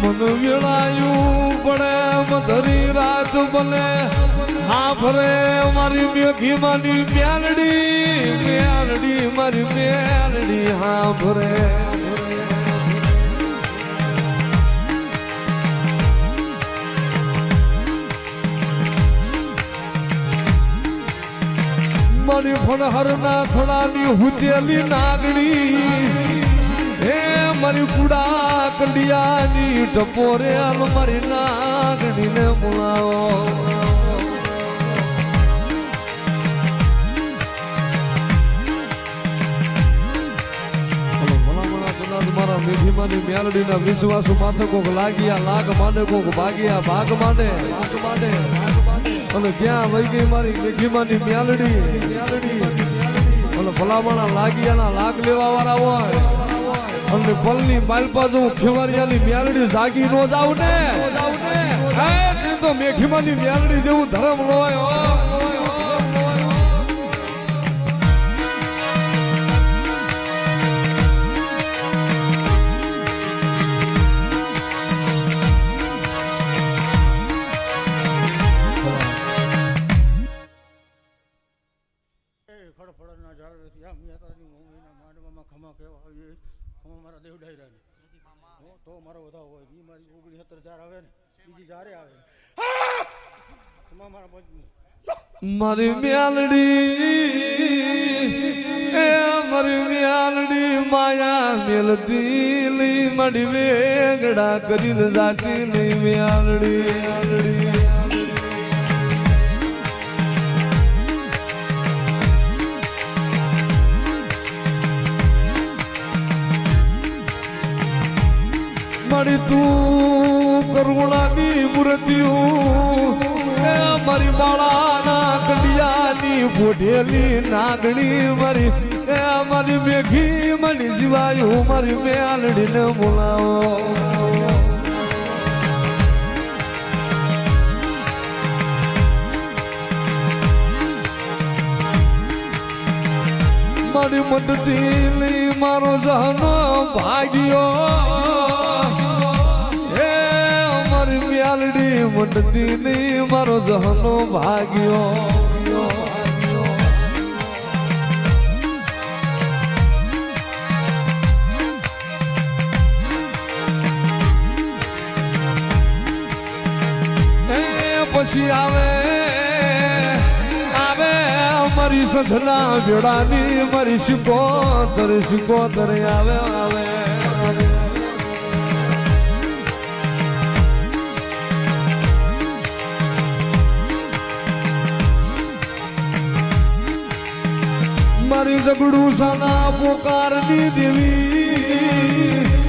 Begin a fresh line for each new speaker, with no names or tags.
મન વેળાયું પડે મધરી રાત બને હા ફરે મારી મેઘી માની મેલડી મારી મેલડી હા ફરે મારી ફણહરના થોડાની હુતેલી નાગણી હે મારી કુડા કંડિયાની ટપોરે આલ મારી નાગણીને બોલાવો મારા મેઘીમાની મેલડીના વિશ્વાસુ માથે કોક લાગ્યા લાગ માંડે કોક ભાગ્યા ભાગ માંડે અને ક્યાં વહી ગઈ મારી મેઘીમાની મેલડી અને ભલામણા લાગિયાના લાગ લેવા વાળા હોય અને પલની બાલપા જો ખેવારિયાની મેલડી જાગી નો જાવ ને તો મેઘીમાની મેલડી જેવું ધર્મ હોય
તો મારો વધારો હોય બી મારી 69,000 આવે ને બીજી જારે આવે
મારી મેલડી એ મારી મેલડી માયા મેલતી મડી વેગડા કરીને જાતી નહીં મેલડી મારી તું કરુણાની મૂર્તિયું મારી બાળાના કંડિયાની બોઢેલી નાગણી મારી મારી મેઘી મની જીવાયું મારી મેલડીને બોલાવો મારી મટતી મારો જહનો ભાગ્યો મેલડી મંડતી ની મારો જહનો ભાગ્યો પછી આવે મારી સંધના ભેડાની મારી શિકોતર આવે મારી જગડું સાના પોકારની દેવી